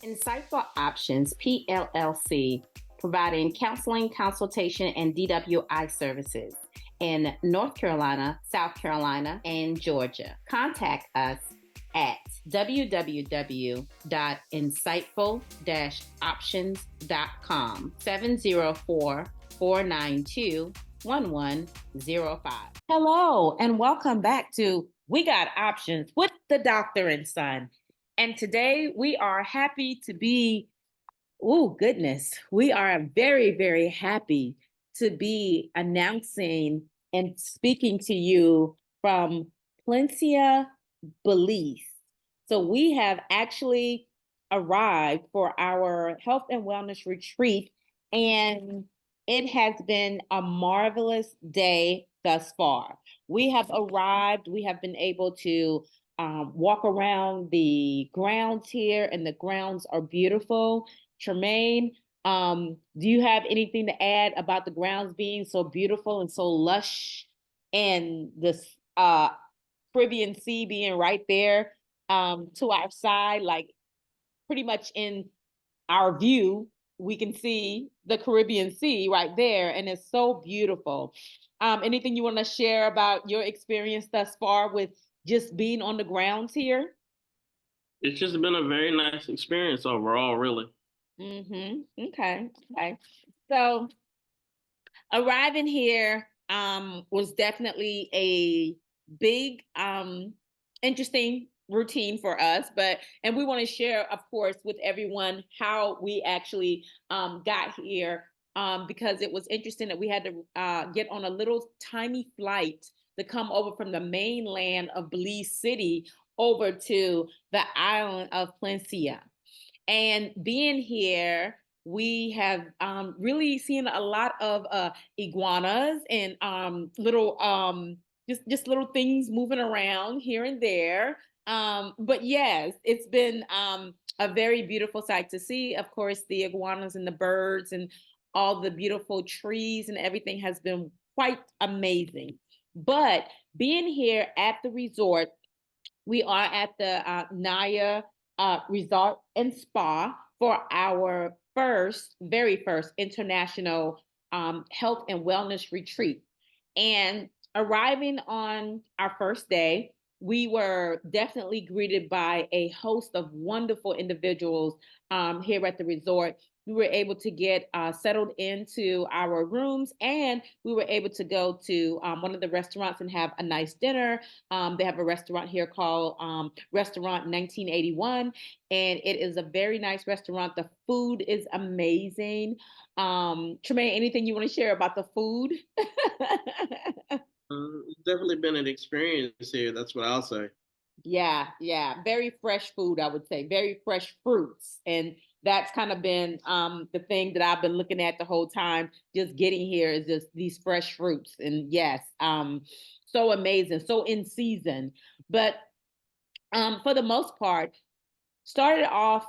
Insightful Options, PLLC, providing counseling, consultation, and DWI services in North Carolina, South Carolina, and Georgia. Contact us at www.insightful-options.com 704-492-1105. Hello, and welcome back to We Got Options with the Doctor and Son. And today we are happy to be, we are very, very happy to be announcing and speaking to you from Plencia, Belize. So we have actually arrived for our health and wellness retreat, and it has been a marvelous day thus far. We have arrived, we have been able to walk around the grounds here, and the grounds are beautiful. Tremaine, do you have anything to add about the grounds being so beautiful and so lush, and this Caribbean Sea being right there to our side, like pretty much in our view, we can see the Caribbean Sea right there, and it's so beautiful. Anything you want to share about your experience thus far with just being on the grounds here? It's just been a very nice experience overall, really. Okay. Okay. So arriving here was definitely a big interesting routine for us, and we want to share, of course, with everyone how we actually got here, because it was interesting that we had to get on a little tiny flight to come over from the mainland of Belize City over to the island of Plencia. And being here, we have really seen a lot of iguanas and little just little things moving around here and there. But yes, it's been a very beautiful sight to see. Of course, the iguanas and the birds and all the beautiful trees and everything has been quite amazing. But being here at the resort, we are at the Naya Resort and Spa for our very first international health and wellness retreat. And arriving on our first day, we were definitely greeted by a host of wonderful individuals here at the resort. We were able to get settled into our rooms, and we were able to go to one of the restaurants and have a nice dinner. They have a restaurant here called Restaurant 1981, and it is a very nice restaurant. The food is amazing. Tremaine, anything you want to share about the food? It's definitely been an experience here. That's what I'll say. Yeah, yeah. Very fresh food, I would say. Very fresh fruits. And that's kind of been the thing that I've been looking at the whole time, just getting here is just these fresh fruits. And yes, so amazing, so in season. But for the most part, started off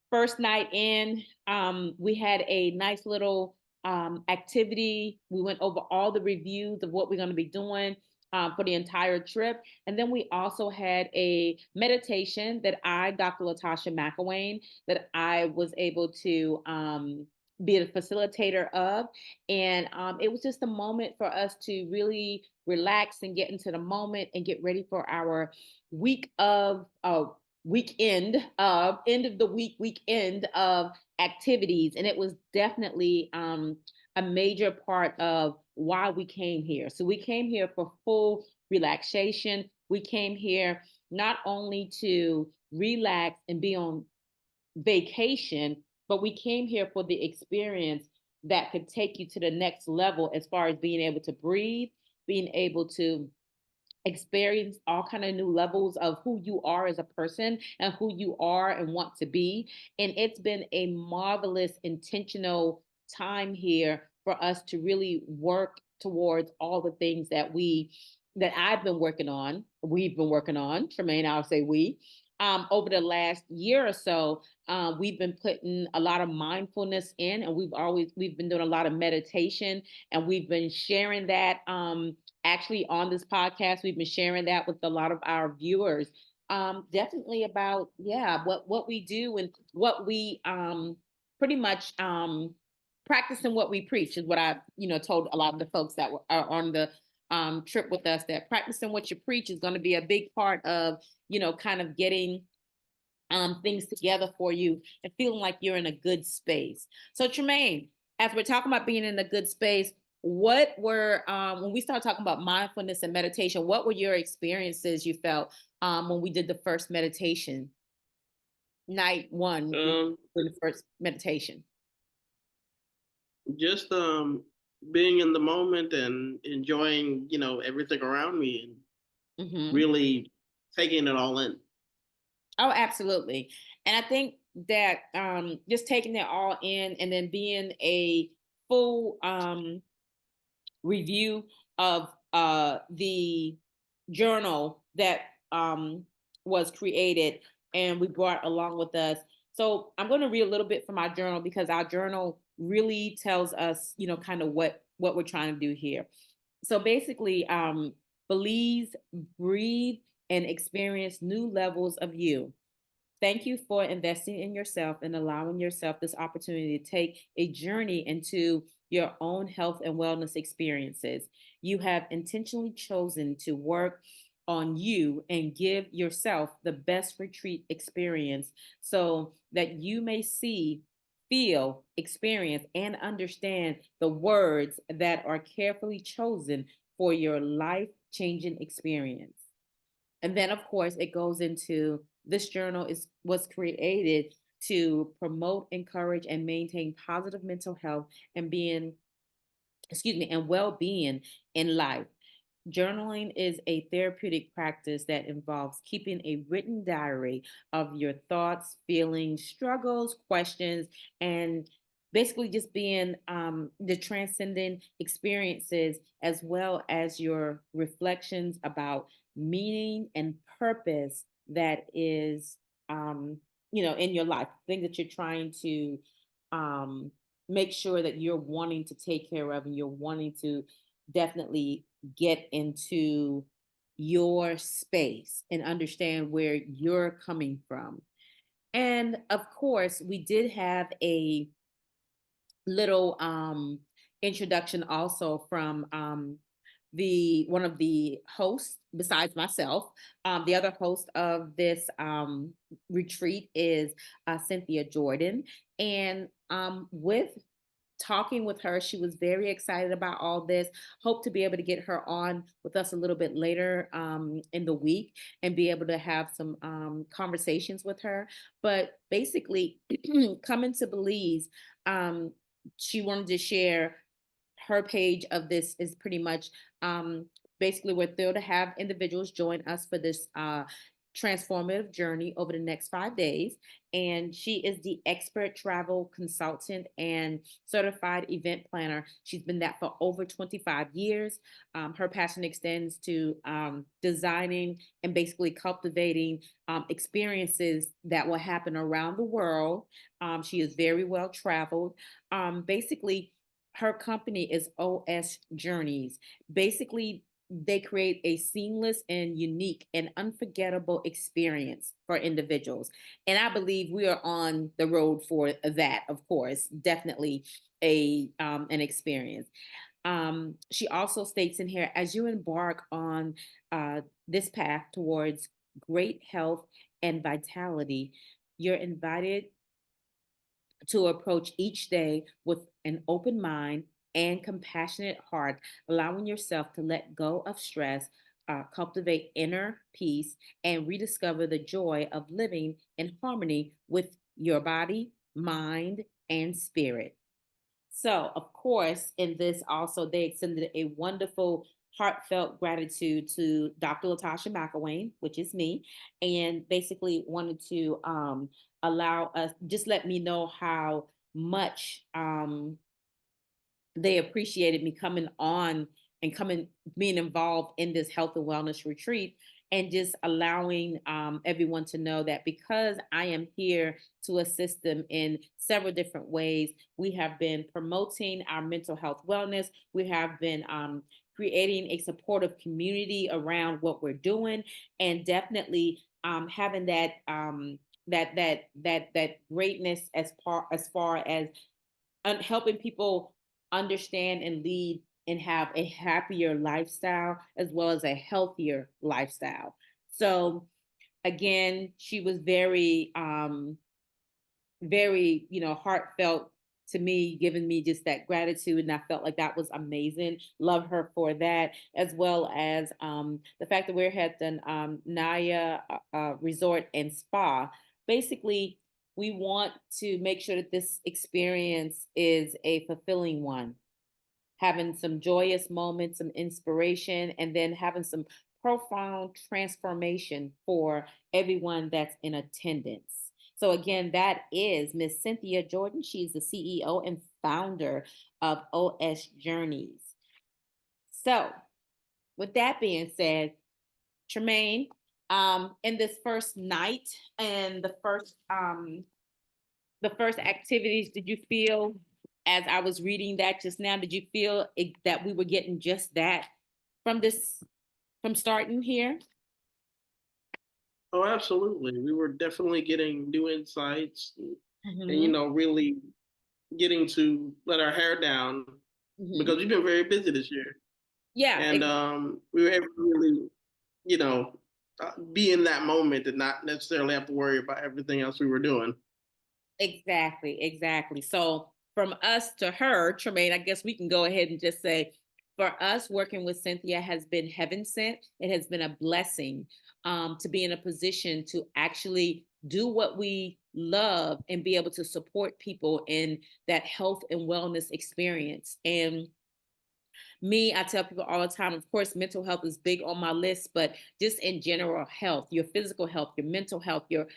first night in, we had a nice little activity. We went over all the reviews of what we're going to be doing for the entire trip. And then we also had a meditation that Dr. Latasha McElwain, that I was able to be a facilitator of. And it was just a moment for us to really relax and get into the moment and get ready for our week of weekend of end of the weekend of activities. And it was definitely a major part of why we came here. So we came here for full relaxation. We came here not only to relax and be on vacation, but we came here for the experience that could take you to the next level as far as being able to breathe, being able to experience all kind of new levels of who you are as a person and who you are and want to be. And it's been a marvelous intentional time here for us to really work towards all the things that I've been working on, we've been working on, Tremaine, I'll say we, over the last year or so. We've been putting a lot of mindfulness in, and we've been doing a lot of meditation, and we've been sharing that actually on this podcast. We've been sharing that with a lot of our viewers. Definitely about, yeah, what we do and what we pretty much practicing what we preach is what I, told a lot of the folks that are on the trip with us, that practicing what you preach is going to be a big part of, kind of getting things together for you and feeling like you're in a good space. So, Tremaine, as we're talking about being in a good space, what were, when we started talking about mindfulness and meditation, what were your experiences you felt when we did the first meditation, night one, Um, the first meditation? just being in the moment and enjoying, everything around me and Hmm. really taking it all in. Oh, absolutely. And I think that just taking it all in and then being a full review of the journal that was created and we brought along with us. So I'm going to read a little bit from our journal because our journal really tells us, kind of what we're trying to do here. So basically, Belize, breathe, and experience new levels of you. Thank you for investing in yourself and allowing yourself this opportunity to take a journey into your own health and wellness experiences. You have intentionally chosen to work on you and give yourself the best retreat experience so that you may see, feel, experience, and understand the words that are carefully chosen for your life changing experience. And then, of course, it goes into this journal is was created to promote, encourage, and maintain positive mental health and being, excuse me, and well-being in life. Journaling is a therapeutic practice that involves keeping a written diary of your thoughts, feelings, struggles, questions, and basically just being the transcendent experiences as well as your reflections about meaning and purpose that is, in your life, things that you're trying to um, make sure that you're wanting to take care of and you're wanting to definitely get into your space and understand where you're coming from. And of course, we did have a little introduction also from the one of the hosts besides myself. The other host of this retreat is Cynthia Jordan. And with talking with her, she was very excited about all this. Hope to be able to get her on with us a little bit later in the week and be able to have some conversations with her. But basically, coming to Belize, um, she wanted to share her page of this is pretty much um, basically we're thrilled to have individuals join us for this transformative journey over the next 5 days. And she is the expert travel consultant and certified event planner. She's been that for over 25 years. Her passion extends to designing and basically cultivating experiences that will happen around the world. She is very well traveled. Basically, her company is OS Journeys. Basically, they create a seamless and unique and unforgettable experience for individuals. And I believe we are on the road for that, of course, definitely a an experience. She also states in here, as you embark on this path towards great health and vitality, you're invited to approach each day with an open mind and compassionate heart, allowing yourself to let go of stress, cultivate inner peace, and rediscover the joy of living in harmony with your body, mind, and spirit. So, of course, in this also, they extended a wonderful, heartfelt gratitude to Dr. Latasha McElwain, which is me, and basically wanted to allow us, just let me know how much they appreciated me coming on and coming being involved in this health and wellness retreat and just allowing everyone to know that because I am here to assist them in several different ways. We have been promoting our mental health wellness. We have been creating a supportive community around what we're doing, and definitely having that greatness as far as helping people understand and lead and have a happier lifestyle as well as a healthier lifestyle. So again, she was very, heartfelt to me, giving me just that gratitude. And I felt like that was amazing. Love her for that, as well as the fact that we're at the Naya Resort and Spa. Basically, we want to make sure that this experience is a fulfilling one, having some joyous moments, some inspiration, and then having some profound transformation for everyone that's in attendance. So, again, that is Miss Cynthia Jordan. She's the CEO and founder of OS Journeys. So, with that being said, Tremaine, in this first night and the first activities, did you feel, as I was reading that just now, did you feel that we were getting just that from this, from starting here? Oh, absolutely. We were definitely getting new insights and Mm-hmm. really getting to let our hair down Mm-hmm. because we've been very busy this year. Yeah, And we were able to really, be in that moment and not necessarily have to worry about everything else we were doing. exactly, exactly. So from us to her, Tremaine, I guess we can go ahead and just say, for us, working with Cynthia has been heaven sent. It has been a blessing to be in a position to actually do what we love and be able to support people in that health and wellness experience. And me, I tell people all the time, of course, mental health is big on my list, but just in general health, your physical health, your mental health, your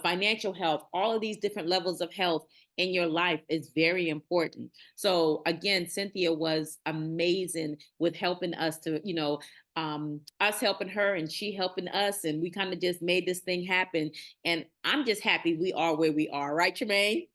financial health, all of these different levels of health in your life is very important. So again, Cynthia was amazing with helping us to, us helping her and she helping us. And we kind of just made this thing happen. And I'm just happy we are where we are, right, Tremaine?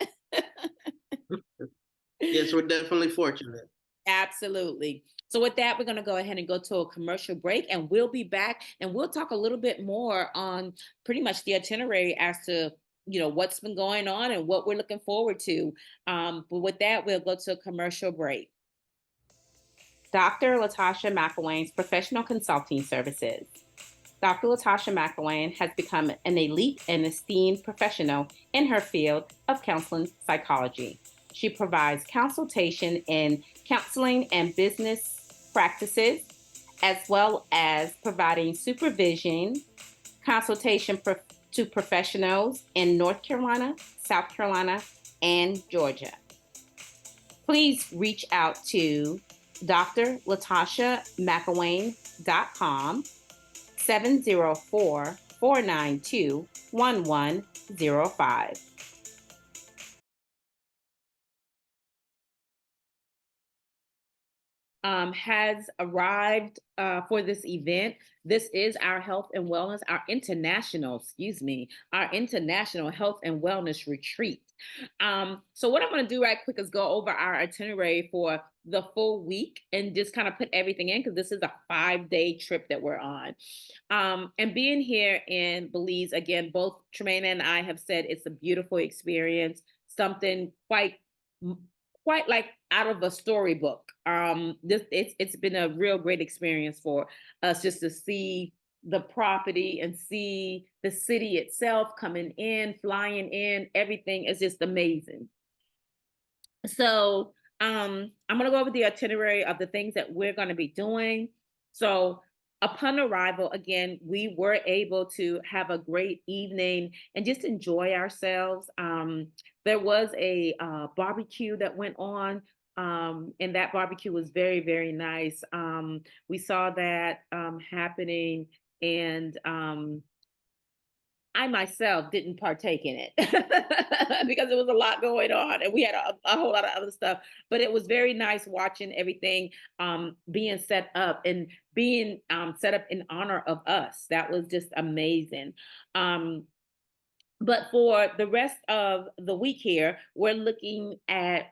Yes, we're definitely fortunate. Absolutely. So, with that, we're going to go ahead and go to a commercial break, and we'll be back and we'll talk a little bit more on pretty much the itinerary as to what's been going on and what we're looking forward to. But with that, we'll go to a commercial break. Dr. Latasha McElwain's professional consulting services. Dr. Latasha McElwain has become an elite and esteemed professional in her field of counseling psychology. She provides consultation in counseling and business practices, as well as providing supervision, consultation to professionals in North Carolina, South Carolina, and Georgia. Please reach out to drlatashamcElwain.com 704-492-1105. Has arrived for this event. This is our health and wellness, our international health and wellness retreat. So what I'm going to do right quick is go over our itinerary for the full week and just kind of put everything in because this is a 5-day trip that we're on. And being here in Belize, again, both Tremaine and I have said it's a beautiful experience, something quite like out of a storybook. It's been a real great experience for us just to see the property and see the city itself coming in, flying in. Everything is just amazing. So I'm going to go over the itinerary of the things that we're going to be doing. So upon arrival, again, we were able to have a great evening and just enjoy ourselves. There was a barbecue that went on. And that barbecue was very, very nice. We saw that happening, and I myself didn't partake in it because there was a lot going on and we had a whole lot of other stuff. But it was very nice watching everything being set up and being set up in honor of us. That was just amazing. But for the rest of the week here, we're looking at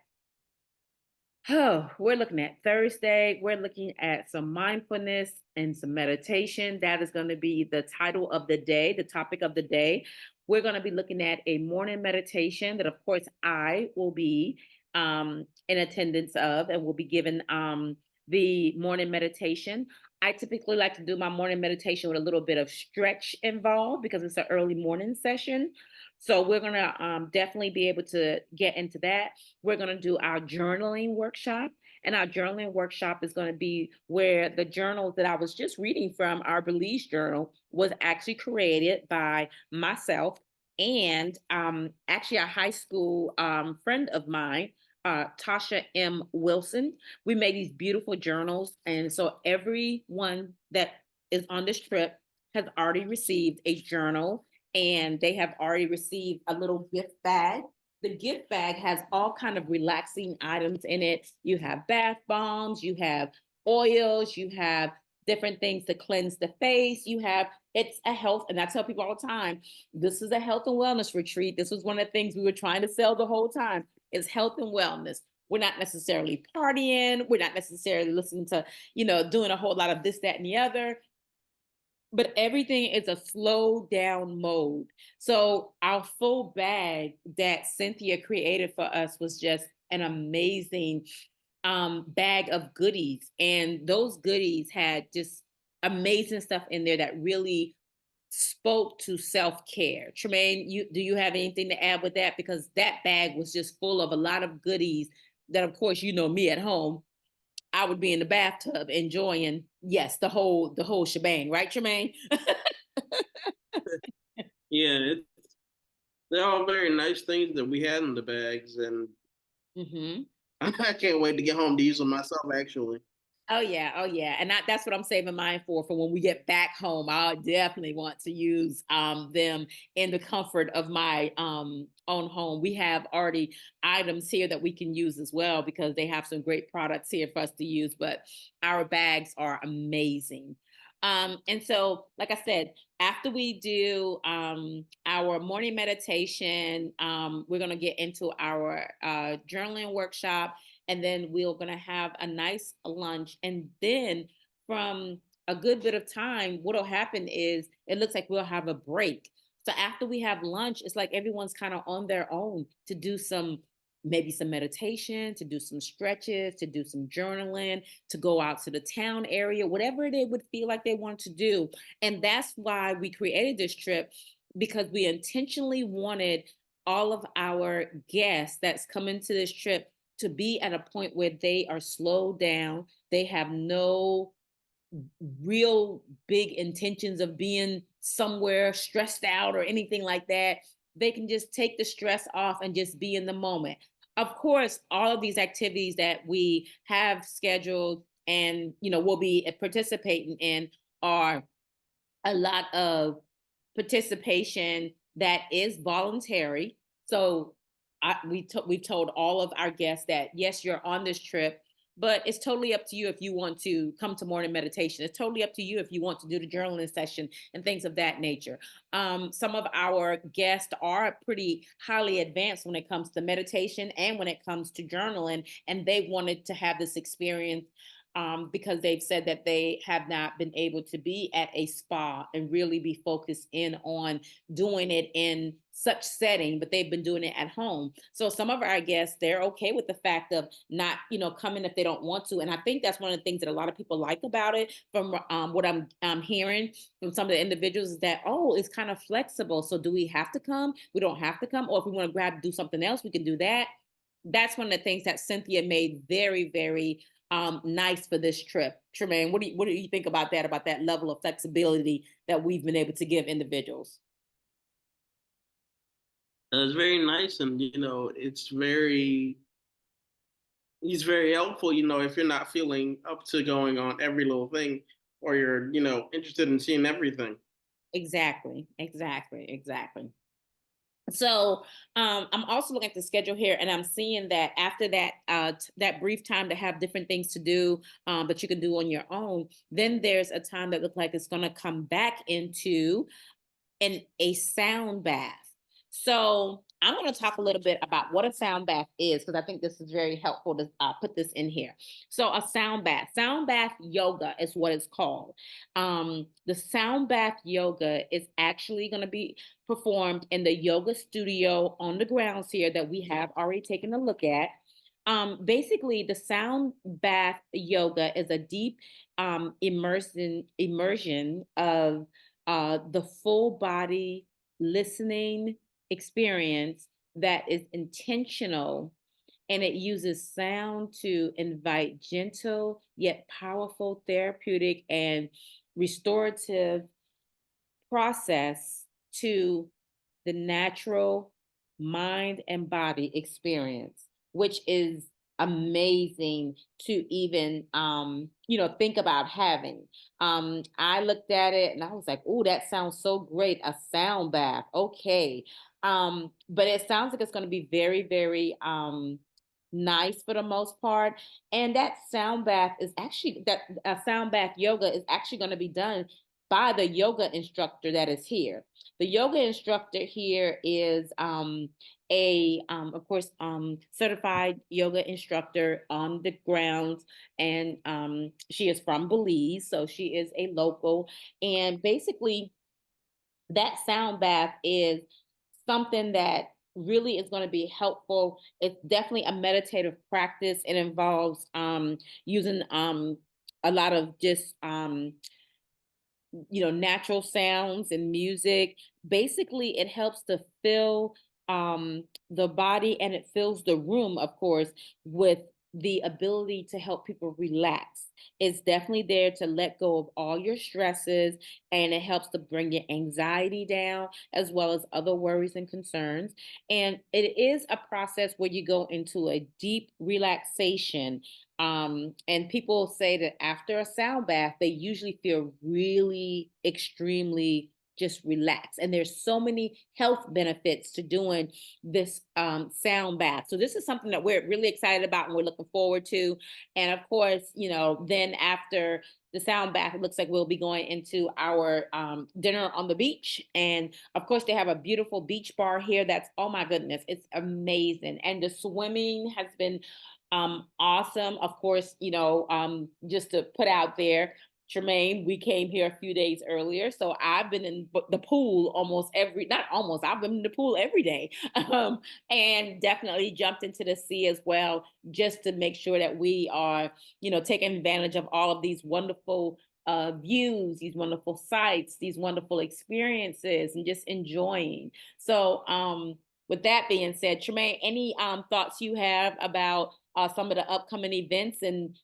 Oh, we're looking at Thursday. We're looking at some mindfulness and some meditation. That is going to be the title of the day, the topic of the day. We're going to be looking at a morning meditation that, of course, I will be in attendance of and will be given the morning meditation. I typically like to do my morning meditation with a little bit of stretch involved because it's an early morning session. So we're going to definitely be able to get into that. We're going to do our journaling workshop. And our journaling workshop is going to be where the journal that I was just reading from, our Belize journal, was actually created by myself and actually a high school friend of mine, Tasha M. Wilson. We made these beautiful journals. And so everyone that is on this trip has already received a journal and they have already received a little gift bag. The gift bag has all kind of relaxing items in it. You have bath bombs, you have oils, you have different things to cleanse the face. You have it's a health, and I tell people all the time, this is a health and wellness retreat. This was one of the things we were trying to sell the whole time is health and wellness. We're not necessarily partying. We're not necessarily listening to, doing a whole lot of this, that, and the other, but everything is a slow down mode. So our full bag that Cynthia created for us was just an amazing bag of goodies. And those goodies had just amazing stuff in there that really spoke to self-care. Tremaine, do you have anything to add with that? Because that bag was just full of a lot of goodies that, of course, me at home, I would be in the bathtub enjoying, yes, the whole shebang, right, Tremaine? Yeah, they're all very nice things that we had in the bags, and hmm I can't wait to get home to use them myself. Actually, Oh yeah, and that's what I'm saving mine for when we get back home. I definitely want to use them in the comfort of my own home. We have already items here that we can use as well because they have some great products here for us to use. But our bags are amazing. And so, like I said, after we do our morning meditation, we're going to get into our journaling workshop, and then we're going to have a nice lunch. And then from a good bit of time, what'll happen is it looks like we'll have a break. So after we have lunch, it's like everyone's kind of on their own to do maybe some meditation, to do some stretches, to do some journaling, to go out to the town area, whatever they would feel like they want to do. And that's why we created this trip, because we intentionally wanted all of our guests that's coming to this trip to be at a point where they are slowed down. They have no real big intentions of being somewhere stressed out or anything like that. They can just take the stress off and just be in the moment. Of course, all of these activities that we have scheduled and we'll be participating in are a lot of participation that is voluntary. So we've told all of our guests that yes, you're on this trip, but it's totally up to you if you want to come to morning meditation. It's totally up to you if you want to do the journaling session and things of that nature. Some of our guests are pretty highly advanced when it comes to meditation and when it comes to journaling, and they wanted to have this experience because they've said that they have not been able to be at a spa and really be focused in on doing it in such setting, but they've been doing it at home. So some of our guests, they're okay with the fact of not, coming if they don't want to. And I think that's one of the things that a lot of people like about it from what I'm hearing from some of the individuals is that, oh, it's kind of flexible. So do we have to come? We don't have to come. Or if we want to grab, do something else, we can do that. That's one of the things that Cynthia made very, very nice for this trip. Tremaine, what do you think about that? About that level of flexibility that we've been able to give individuals? it's very nice, and he's very helpful. If you're not feeling up to going on every little thing, or you're interested in seeing everything. Exactly, exactly, exactly. So I'm also looking at the schedule here, and I'm seeing that after that brief time to have different things to do that you can do on your own, then there's a time that looks like it's going to come back into a sound bath. So I'm going to talk a little bit about what a sound bath is because I think this is very helpful to put this in here. So a sound bath yoga is what it's called. The sound bath yoga is actually going to be performed in the yoga studio on the grounds here that we have already taken a look at. Basically, the sound bath yoga is a deep immersion of the full body listening experience that is intentional, and it uses sound to invite gentle yet powerful therapeutic and restorative process to the natural mind and body experience, which is amazing to even think about having. I looked at it and I was like, oh, that sounds so great, a sound bath. Okay. But it sounds like it's going to be very, very nice for the most part. And that sound bath is actually that sound bath yoga is actually going to be done by the yoga instructor that is here. The yoga instructor here is of course, certified yoga instructor on the grounds, and she is from Belize, so she is a local. And basically, that sound bath is something that really is going to be helpful. It's definitely a meditative practice. It involves using a lot of just natural sounds and music. Basically, it helps to fill the body, and it fills the room, of course, with the ability to help people relax. It's definitely there to let go of all your stresses, and it helps to bring your anxiety down as well as other worries and concerns. And it is a process where you go into a deep relaxation, and people say that after a sound bath, they usually feel really extremely just relaxed. And there's so many health benefits to doing this sound bath. So this is something that we're really excited about and we're looking forward to. And of course, then after the sound bath, it looks like we'll be going into our dinner on the beach. And of course, they have a beautiful beach bar here. That's, oh my goodness, it's amazing. And the swimming has been awesome. Of course, just to put out there, Tremaine, we came here a few days earlier. So I've been in the pool not almost, I've been in the pool every day. And definitely jumped into the sea as well, just to make sure that we are, taking advantage of all of these wonderful views, these wonderful sights, these wonderful experiences, and just enjoying. So, with that being said, Tremaine, any thoughts you have about some of the upcoming events and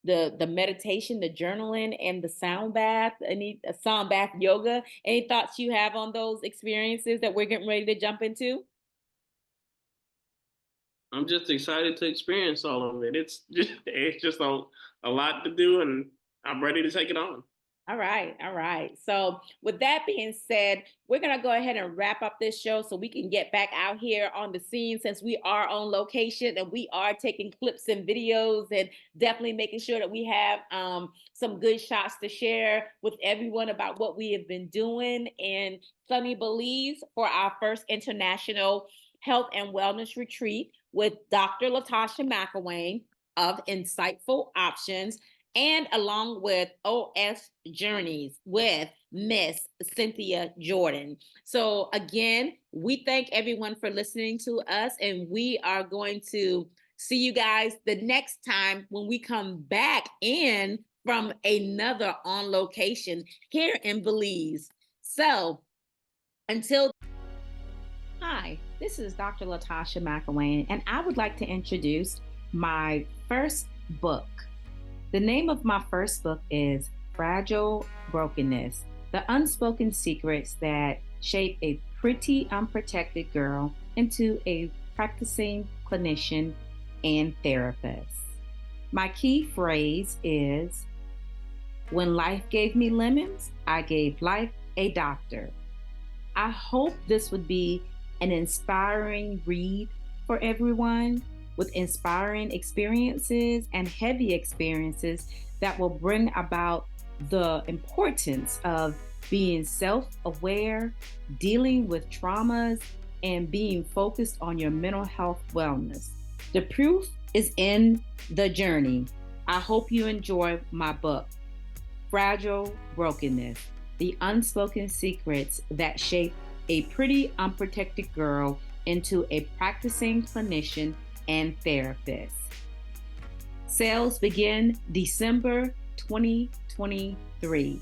the meditation, the journaling, and the sound bath, any sound bath yoga? Any thoughts you have on those experiences that we're getting ready to jump into? I'm just excited to experience all of it. It's just a lot to do, and I'm ready to take it on. All right, all right. So, with that being said, we're going to go ahead and wrap up this show so we can get back out here on the scene, since we are on location and we are taking clips and videos and definitely making sure that we have some good shots to share with everyone about what we have been doing in sunny Belize for our first international health and wellness retreat with Dr. Latasha McElwain of Insightful Options, and along with OS Journeys with Miss Cynthia Jordan. So, again, we thank everyone for listening to us, and we are going to see you guys the next time when we come back in from another on location here in Belize. So, until hi, this is Dr. Latasha McElwain, and I would like to introduce my first book. The name of my first book is Fragile Brokenness: The Unspoken Secrets That Shape a Pretty Unprotected Girl into a Practicing Clinician and Therapist. My key phrase is, when life gave me lemons, I gave life a doctor. I hope this would be an inspiring read for everyone, with inspiring experiences and heavy experiences that will bring about the importance of being self-aware, dealing with traumas, and being focused on your mental health wellness. The proof is in the journey. I hope you enjoy my book, Fragile Brokenness: The Unspoken Secrets That Shape a Pretty Unprotected Girl into a Practicing Clinician and Therapist. Sales begin December 2023.